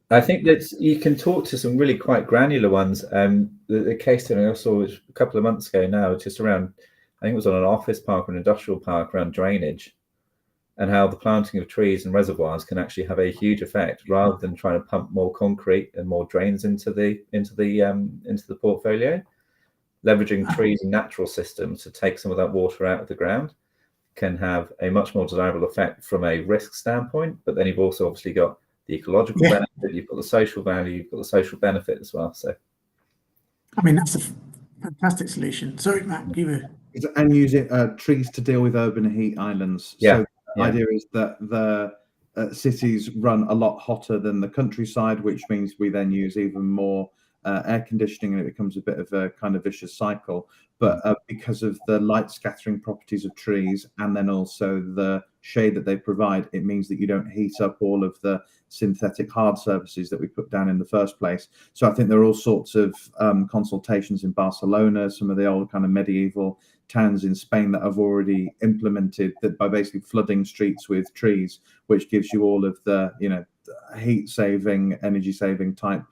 [SPEAKER 2] I think that you can talk to some really quite granular ones. The case study I saw was a couple of months ago now, just around, I think it was on an office park or an industrial park, around drainage, and how the planting of trees and reservoirs can actually have a huge effect, rather than trying to pump more concrete and more drains into the portfolio. Leveraging trees and natural systems to take some of that water out of the ground can have a much more desirable effect from a risk standpoint. But then you've also obviously got the ecological benefit, you've got the social value, you've got the social benefit as well. So,
[SPEAKER 1] I mean, that's a fantastic solution. Sorry, Matt, you were.
[SPEAKER 3] And using trees to deal with urban heat islands.
[SPEAKER 2] Yeah.
[SPEAKER 3] So the idea is that the cities run a lot hotter than the countryside, which means we then use even more air conditioning, and it becomes a bit of a kind of vicious cycle. But because of the light scattering properties of trees, and then also the shade that they provide, it means that you don't heat up all of the synthetic hard surfaces that we put down in the first place. So I think there are all sorts of consultations in Barcelona, some of the old kind of medieval towns in Spain, that have already implemented that by basically flooding streets with trees, which gives you all of the, you know, heat saving, energy saving type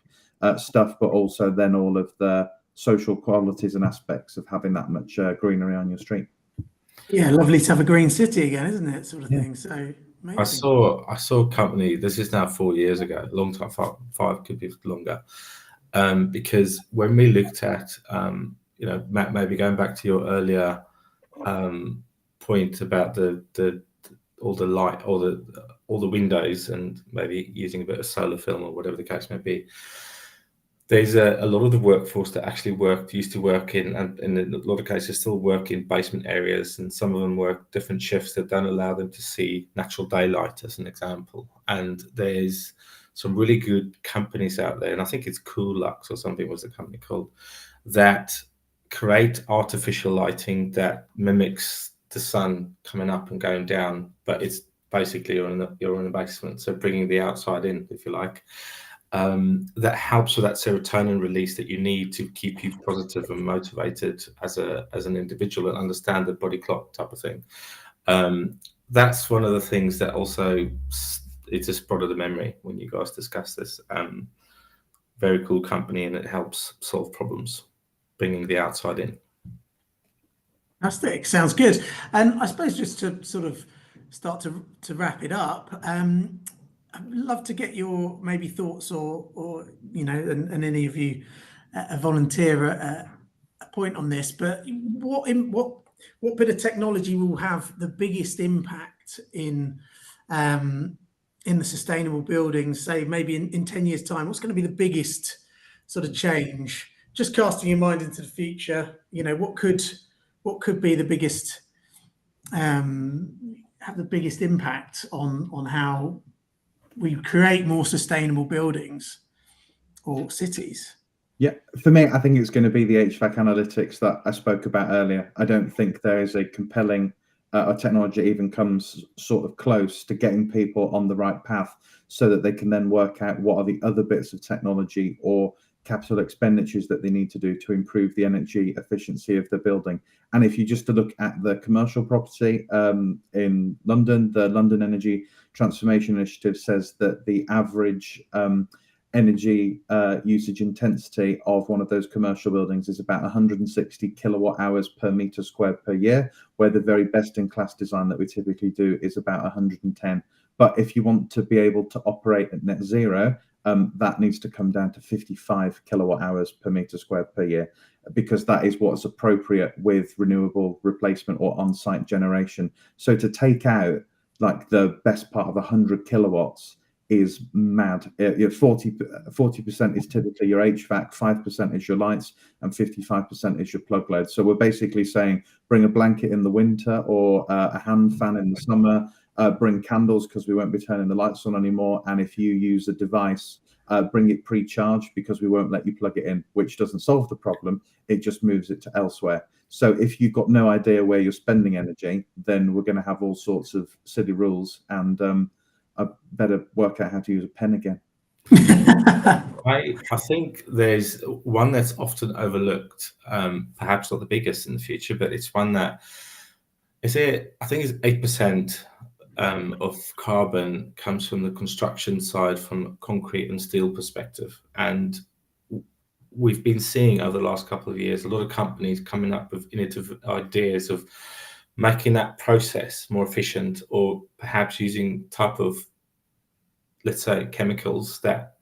[SPEAKER 3] stuff, but also then all of the social qualities and aspects of having that much greenery on your street.
[SPEAKER 1] Yeah, lovely to have a green city again, isn't it? Sort of thing. So amazing.
[SPEAKER 4] I saw a company. This is now 4 years ago, a long time, five could be longer. Because when we looked at, you know, Matt, maybe going back to your earlier point about all the light, all the windows, and maybe using a bit of solar film or whatever the case may be. There's a lot of the workforce that actually used to work in, and in a lot of cases still work in basement areas, and some of them work different shifts that don't allow them to see natural daylight, as an example. And there's some really good companies out there, and I think it's Cool Lux or something was the company called, that create artificial lighting that mimics the sun coming up and going down, but it's basically you're in a basement, so bringing the outside in, if you like. That helps with that serotonin release that you need to keep you positive and motivated as an individual and understand the body clock type of thing. That's one of the things that also, it just brought to the memory when you guys discuss this. Very cool company, and it helps solve problems, bringing the outside in.
[SPEAKER 1] Fantastic. Sounds good. And I suppose just to sort of start to wrap it up, I'd love to get your maybe thoughts, or you know, and any of you volunteer a point on this. But what bit of technology will have the biggest impact in the sustainable buildings? Say maybe in 10 years' time, what's going to be the biggest sort of change? Just casting your mind into the future, you know, what could be the biggest have the biggest impact on how we create more sustainable buildings or cities?
[SPEAKER 3] Yeah, for me, I think it's going to be the HVAC analytics that I spoke about earlier. I don't think there is a compelling technology even comes sort of close to getting people on the right path, so that they can then work out what are the other bits of technology or capital expenditures that they need to do to improve the energy efficiency of the building. And if you just to look at the commercial property in London, the London Energy Transformation Initiative says that the average energy usage intensity of one of those commercial buildings is about 160 kilowatt hours per meter squared per year, where the very best in class design that we typically do is about 110. But if you want to be able to operate at net zero, that needs to come down to 55 kilowatt hours per meter squared per year, because that is what's appropriate with renewable replacement or on-site generation. So to take out like the best part of 100 kilowatts is mad. 40% is typically your HVAC, 5% is your lights, and 55% is your plug load. So we're basically saying bring a blanket in the winter or a hand fan in the summer, bring candles because we won't be turning the lights on anymore. And if you use a device, bring it pre-charged because we won't let you plug it in, which doesn't solve the problem. It just moves it to elsewhere. So if you've got no idea where you're spending energy, then we're going to have all sorts of silly rules, and I better work out how to use a pen again.
[SPEAKER 4] I think there's one that's often overlooked, perhaps not the biggest in the future, but it's one that I think it's 8% of carbon comes from the construction side, from concrete and steel perspective. And we've been seeing over the last couple of years a lot of companies coming up with innovative ideas of making that process more efficient, or perhaps using type of, let's say, chemicals that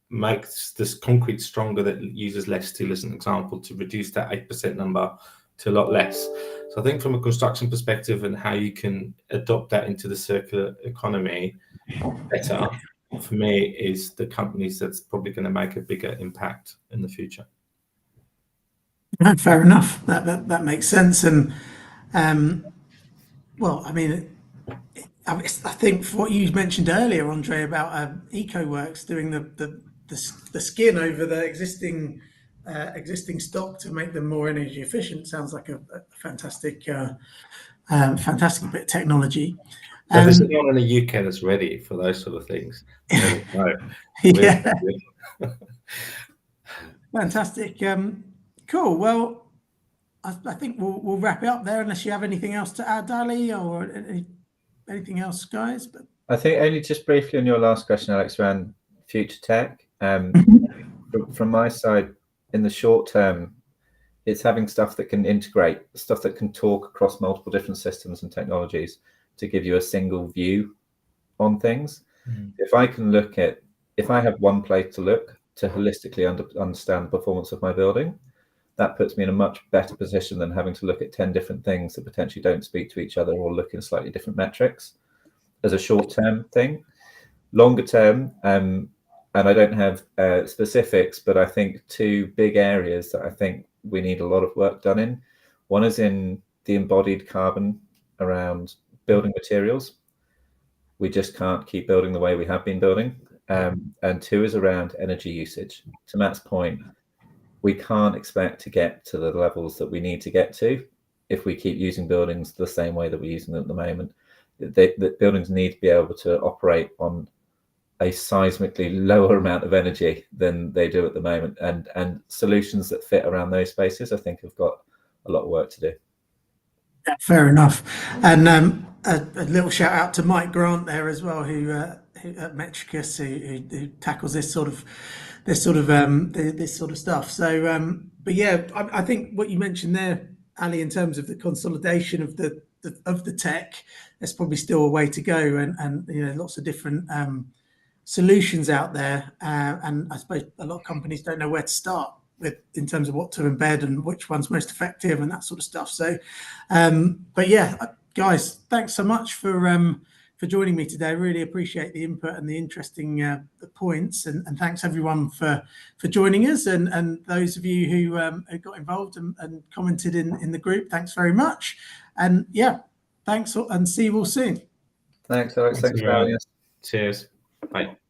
[SPEAKER 4] makes this concrete stronger, that uses less steel, as an example, to reduce that 8% number to a lot less. So I think from a construction perspective and how you can adopt that into the circular economy better, for me, is the companies that's probably going to make a bigger impact in the future.
[SPEAKER 1] No, fair enough. That makes sense. And well, I mean, I think for what you mentioned earlier, Andre, about EcoWorks doing the skin over the existing stock to make them more energy efficient sounds like a fantastic fantastic bit of technology.
[SPEAKER 4] But there's anyone in the UK that's ready for those sort of things. No.
[SPEAKER 1] Yeah. Fantastic. Cool. Well, I think we'll wrap it up there, unless you have anything else to add, Ali, or anything else, guys. But
[SPEAKER 2] I think only just briefly on your last question, Alex, around future tech. From my side, in the short term, it's having stuff that can integrate, stuff that can talk across multiple different systems and technologies to give you a single view on things. If I can look at, if I have one place to look to holistically understand the performance of my building, that puts me in a much better position than having to look at 10 different things that potentially don't speak to each other or look in slightly different metrics as a short-term thing. Longer term, and I don't have specifics, but I think two big areas that I think we need a lot of work done in. One is in the embodied carbon around building materials. We just can't keep building the way we have been building. And two is around energy usage. To Matt's point, we can't expect to get to the levels that we need to get to if we keep using buildings the same way that we're using them at the moment. The buildings need to be able to operate on a seismically lower amount of energy than they do at the moment, and solutions that fit around those spaces, I think, have got a lot of work to do.
[SPEAKER 1] Yeah, fair enough. And a little shout out to Mike Grant there as well, who at Metricus, who tackles this sort of stuff. So, but yeah, I think what you mentioned there, Ali, in terms of the consolidation of the tech, there's probably still a way to go, and you know, lots of different solutions out there, and I suppose a lot of companies don't know where to start with in terms of what to embed and which one's most effective and that sort of stuff. So, but yeah, guys, thanks so much for joining me today. Really appreciate the input and the interesting the points, and thanks everyone for joining us, and those of you who got involved and commented in the group. Thanks very much, and yeah, thanks, and see you all soon.
[SPEAKER 2] Thanks, Alex. Thanks for having us.
[SPEAKER 4] Cheers. Bye.